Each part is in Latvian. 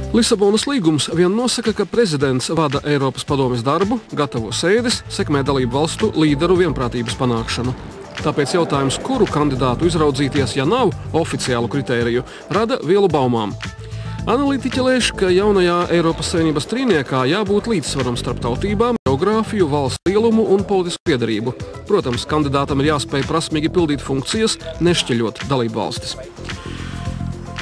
Lisabonas līgums vien nosaka, ka prezidents vada Eiropas padomes darbu, gatavo sēdes, sekmē dalību valstu līderu vienprātības panākšanu. Tāpēc jautājums, kuru kandidātu izraudzīties, ja nav oficiālu kritēriju, rada vielu baumām. Analītiķi lēš, ka jaunajā Eiropas Savienības trīniekā jābūt līdzsvaram starp tautībām, geogrāfiju, valsts lielumu un politisku piederību. Protams, kandidātam ir jāspēj prasmīgi pildīt funkcijas, nešķiļot dalību valstis.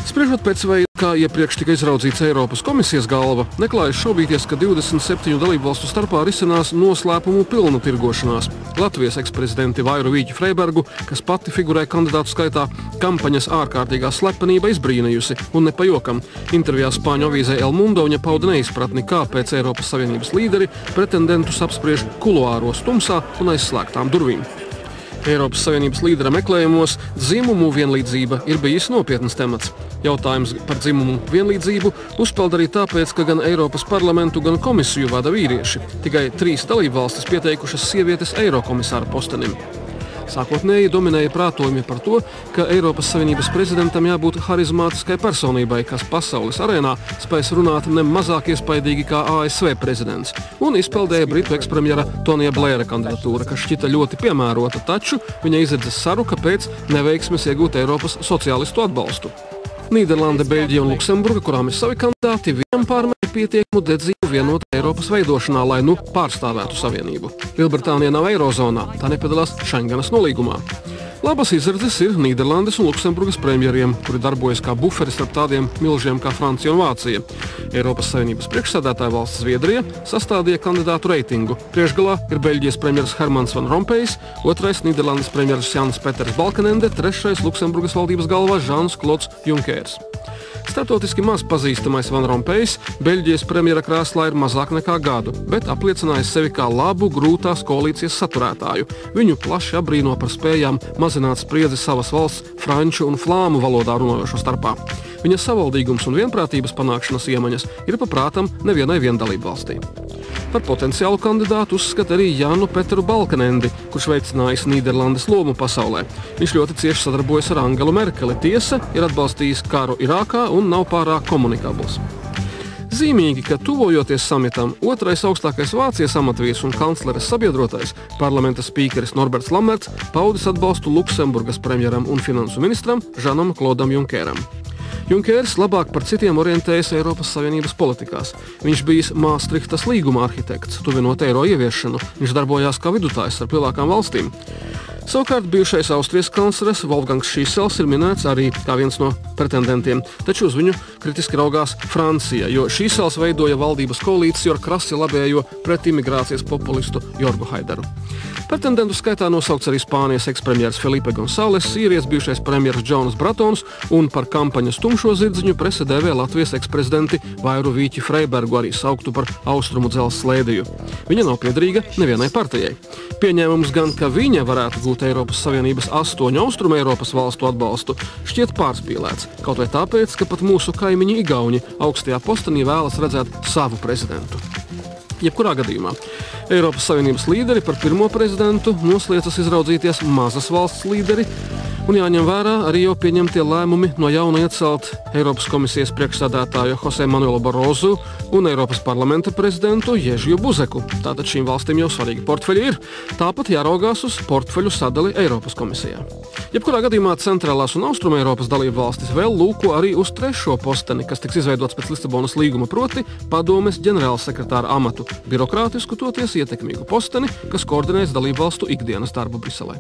Spriežot pēc veida, kā iepriekš tika izraudzīts Eiropas komisijas galva, neklājas šaubīties, ka 27 dalību valstu starpā risinās noslēpumu pilna tirgošanās. Latvijas eksprezidenti Vairu Vīķi Freibergu, kas pati figurē kandidātu skaitā, kampaņas ārkārtīgā slepenība izbrīnījusi un ne pa jokam. Intervijā Spāņu avīzē El Mundo viņa pauda neizpratni, kāpēc Eiropas Savienības līderi pretendentus apspriež kuluāros tumsā un aizslēgtām durvīm. Eiropas Savienības līdera meklējumos dzimumu vienlīdzība ir bijis nopietns temats. Jautājums par dzimumu vienlīdzību uzpeld arī tāpēc, ka gan Eiropas parlamentu, gan komisiju vada vīrieši. Tikai 3 dalībvalstis pieteikušas sievietes eirokomisāra postenim. Sākotnēji dominēja prātojumi par to, ka Eiropas Savienības prezidentam jābūt harizmātiskai personībai, kas pasaules arēnā spēs runāt ne mazāk iespaidīgi kā ASV prezidents, un izpeldēja britu ekspremjera Tonija Blēra kandidatūra, kas šķita ļoti piemērota, taču viņa izredzes saruka pēc neveiksmes iegūt Eiropas sociālistu atbalstu. Nīderlande, Beļģija un Luksemburga, kurām ir savi kandidāti, viņam pārmēr pietiekumu dedzību vienot Eiropas veidošanā, lai pārstāvētu savienību. Lielbritānija nav eirozonā, tā nepiedalās Schengenas nolīgumā. Labas izredzes ir Nīderlandes un Luksemburgas premjeriem, kuri darbojas kā buferi starp tādiem milžiem kā Francija un Vācija. Eiropas Savienības priekšsēdētāja valsts Zviedrija sastādīja kandidātu reitingu. Priekšgalā ir Beļģijas premjeras Hermans Van Rompējs, otrais Nīderlandes premjeras Jans Peters Balkenende, trešais Luksemburgas valdības galva Žans Klods Junkers. Startautiski maz pazīstamais Van Rompējs Beļģijas premjera krēslā ir mazāk nekā gadu, bet apliecinājis sevi kā labu, grūtās koalīcijas saturētāju. Viņu plaši abrīno par spējām mazināt spriedzi savas valsts franču un flāmu valodā runājošo starpā. Viņa savaldīgums un vienprātības panākšanas iemaņas ir paprātam nevienai dalību valstī. Par potenciālu kandidātu uzskata arī Janu Peteru Balkenendi, kurš veicinājis Nīderlandes lomu pasaulē. Viņš ļoti cieši sadarbojas ar Angelu Merkeli, tiesa ir atbalstījis karu Irākā un nav pārāk komunikabls. Zīmīgi, ka tuvojoties samitam, otrais augstākais Vācijas amatvīrs un kancleres sabiedrotais, parlamenta spīkeris Norberts Lammerts, paudis atbalstu Luksemburgas premjeram un finansu ministram Žanam Klodam Junkeram. Junkers labāk par citiem orientējas Eiropas Savienības politikās. Viņš bijis Maastrichtas līguma arhitekts, tuvinot eiro ieviešanu. Viņš darbojās kā vidutājs ar lielākām valstīm. Savukārt bijušais Austrijas kanclers Wolfgangs Šīsels ir minēts arī kā viens no pretendentiem, taču uz viņu kritiski raugās Francija, jo Šīsels veidoja valdības koalīciju ar krasi labējo pret imigrācijas populistu Jorgu Haideru. Pretendentu skaitā nosaukts arī Spānijas ekspremjers Felipe Gonzales, Sīrijas bijušais premjeras Džons Bratons un par kampaņas tumšo zirdziņu prese dēvē Latvijas eksprezidenti Vairu Vīķi Freibergu, arī sauktu par austrumu dzelzs slēdiju. Viņa nav piederīga nevienai partijai. Pieņēmums gan, ka viņa varētu gūt Eiropas Savienības 8 austrumu Eiropas valstu atbalstu, šķiet pārspīlēts, kaut vai tāpēc, ka pat mūsu kaimiņi Igauņi augstajā postenī vēlas redzēt savu prezidentu. Jebkurā gadījumā Eiropas Savienības līderi par pirmo prezidentu nosliecas izraudzīties mazas valsts līderi, un jāņem vērā arī jau pieņemtie lēmumi no jauna iecelt Eiropas komisijas priekšsēdētāju Jose Manuelu Barrozu un Eiropas parlamenta prezidentu Ježiju Buzeku. Tātad šīm valstīm jau svarīgi portfeļi ir, tāpat jāraugās uz portfeļu sadali Eiropas komisijā. Jebkurā gadījumā centrālās un austruma Eiropas dalību valstis vēl lūko arī uz trešo posteni, kas tiks izveidots pēc Lisabonas līguma, proti padomes ģenerālsekretāra amatu, birokrātisku toties ietekmīgu posteni, kas koordinēs dalību valstu ikdienas darbu Briselē.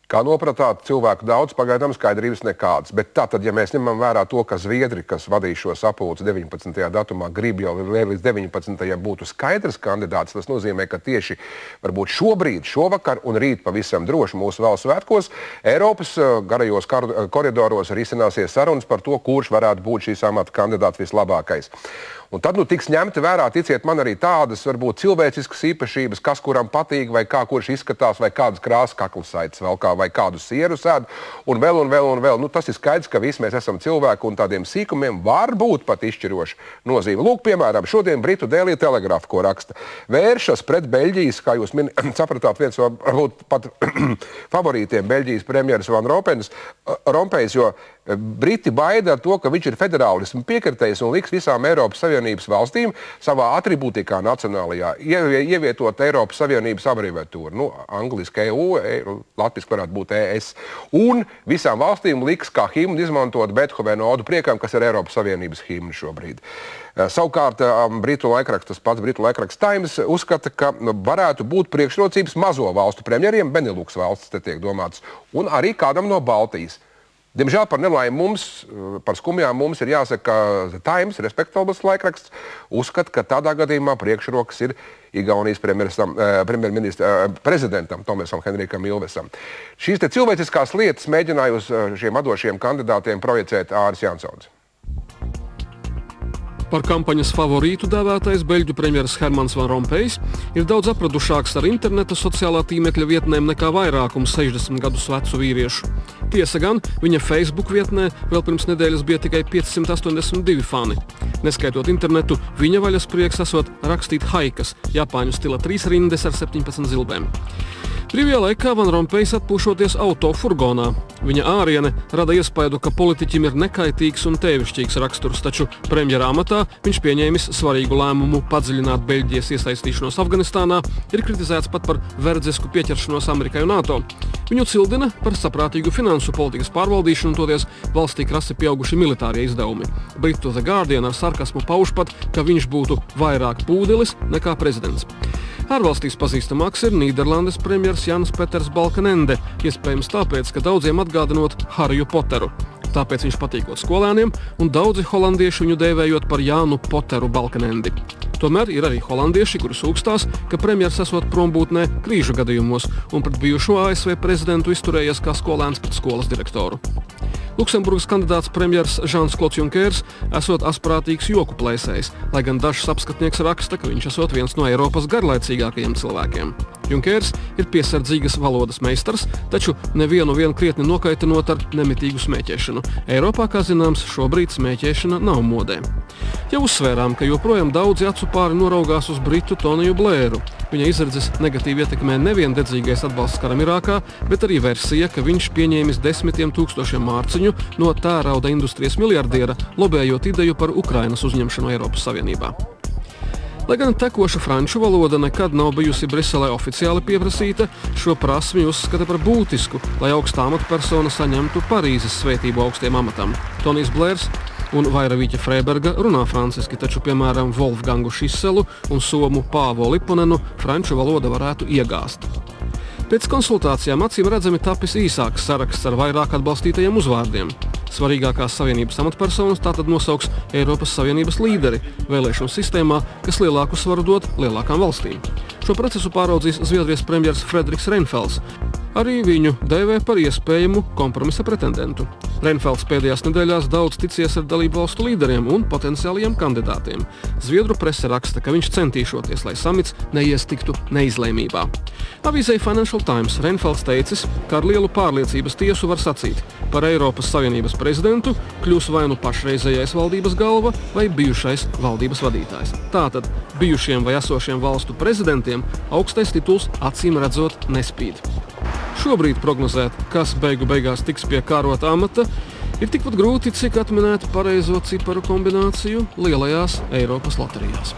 Kā nopratāt, cilvēku daudz, pagaidām skaidrības nekādas. Bet tātad, ja mēs ņemam vērā to, ka Zviedri, kas vadīja šo sapulci 19. datumā, grib jau līdz 19. būtu skaidrs kandidāts, tas nozīmē, ka tieši varbūt šobrīd, šovakar un rīt pavisam droši mūsu valsts svētkos Eiropas garajos koridoros risināsies sarunas par to, kurš varētu būt šīs amata kandidāts vislabākais. Un tad tiks ņemti vērā, ticiet man, arī tādas varbūt cilvēciskas īpašības, kas kuram patīk, vai kā kurš izskatās, vai kādas krāsas kaklasaites valkā, vai kādu sieru sēd, un vēl. Tas ir skaidrs, ka visi mēs esam cilvēki, un tādiem sīkumiem var būt pat izšķiroša nozīme. Lūk, piemēram, šodien Britu Daily Telegraph, ko raksta, vēršas pret Beļģijas, kā jūs sapratāt, viens no varbūt pat favorītiem Beļģijas premjeras Van Rompējs, jo Briti baida ar to, ka viņš ir federālismu piekritējis un liks visām Eiropas Savienības valstīm savā atribūtikā nacionālajā ievietot Eiropas Savienības abreviatūru. Nu, angliski EU, latviski varētu būt ES. Un visām valstīm liks kā himnu izmantot Bethovena odu priekam, kas ir Eiropas Savienības himnu šobrīd. Savukārt, tas pats Britu laikraksts Times uzskata, ka varētu būt priekšrocības mazo valstu premjeriem, Benelux valsts te tiek domāts, un arī kādam no Baltijas. Diemžēl par nelaimi mums, par skumjām mums ir jāsaka, ka Times, respektables laikraksts, uzskata, ka tādā gadījumā priekšrokas ir Igaunijas prezidentam Tomasam Henrikam Ilvesam. Šīs te cilvēciskās lietas mēģināja uz šiem vadošiem kandidātiem projicēt Āris Jansons. Par kampaņas favorītu dēvētais beļģu premjeras Hermans Van Rompējs ir daudz apradušāks ar interneta sociālā tīmekļa vietnēm nekā vairākums 60 gadus vecu vīriešu. Tiesa gan, viņa Facebook vietnē vēl pirms nedēļas bija tikai 582 fani. Neskaitot internetu, viņa vaļasprieks esot rakstīt haikas, japāņu stila 3 rindes ar 17 zilbēm. Brīvajā laikā Van Rompējs atpūšoties auto furgonā. Viņa āriene rada iespaidu, ka politiķim ir nekaitīgs un tēvišķīgs raksturs, taču premjera amatā viņš pieņēmis svarīgu lēmumu padziļināt Beļģijas iesaistīšanos Afganistānā, ir kritizēts pat par verdzisku pieķeršanos Amerikai un NATO. Viņu cildina par saprātīgu finansu politikas pārvaldīšanu, toties valstī krasi pieauguši militārie izdevumi. Britu The Guardian ar sarkasmu pauž pat, ka viņš būtu vairāk pūdelis nekā prezidents. Ārvalstīs pazīstamāks ir Nīderlandes premjers Jans Peters Balkenende, iespējams tāpēc, ka daudziem atgādinot Hariju Poteru. Tāpēc viņš patīkot skolēniem, un daudzi holandieši viņu dēvējot par Jānu Poteru Balkenendi. Tomēr ir arī holandieši, kuri sūkstās, ka premjers esot prombūtnē krīžu gadījumos un pret bijušo ASV prezidentu izturējies kā skolēns pret skolas direktoru. Luksemburgas kandidāts premjers Žans-Klods Junkers esot asprātīgs joku plēsējs, lai gan dažs apskatnieks raksta, ka viņš esot viens no Eiropas garlaicīgākajiem cilvēkiem. Junkers ir piesardzīgas valodas meistars, taču nevienu krietni nokaitinot ar nemitīgu smēķēšanu. Eiropā, kā zināms, šobrīd smēķēšana nav modē. Jau uzsvērām, ka joprojām daudzi acu pāri noraugās uz britu Toniju Blēru. Viņa izredzes negatīvi ietekmē nevien dedzīgais atbalsts karam Irākā, bet arī versija, ka viņš pieņēmis 10 000 mārciņu no tērauda industrijas miljardiera, lobējot ideju par Ukrainas uzņemšanu Eiropas Savienībā. Lai gan tekoša franču valoda nekad nav bijusi Briselē oficiāli pieprasīta, šo prasmi uzskata par būtisku, lai augstā amatpersona saņemtu Parīzes svētību augstiem amatam. Tonijs Blērs un Vairavīķa Freiberga runā franciski, taču, piemēram, Wolfgangu Šiselu un somu Pāvo Liponenu franču valoda varētu iegāzt. Pēc konsultācijām acīm redzami tapis īsāks saraksts ar vairāk atbalstītajiem uzvārdiem. Svarīgākās savienības amatpersonas tātad nosauks Eiropas Savienības līderi vēlēšanu sistēmā, kas lielāku svaru dod lielākām valstīm. Šo procesu pāraudzīs Zviedrijas premjers Frederiks Reinfelds. Arī viņu dēvē par iespējamu kompromisa pretendentu. Reinfelds pēdējās nedēļās daudz ticies ar dalību valstu līderiem un potenciālajiem kandidātiem. Zviedru prese raksta, ka viņš centīšoties, lai samits neiestiktu neizlēmībā. Avīzei Financial Times Reinfelds teicis, ka ar lielu pārliecības tiesu var sacīt, par Eiropas Savienības prezidentu kļūs vai nu pašreizējais valdības galva vai bijušais valdības vadītājs. Tātad bijušiem vai esošiem valstu prezidentiem augstais tituls acīm redzot nespīd. Šobrīd prognozēt, kas beigu beigās tiks pie kārota amata, ir tikpat grūti, cik atminēt pareizo ciparu kombināciju lielajās Eiropas loterijās.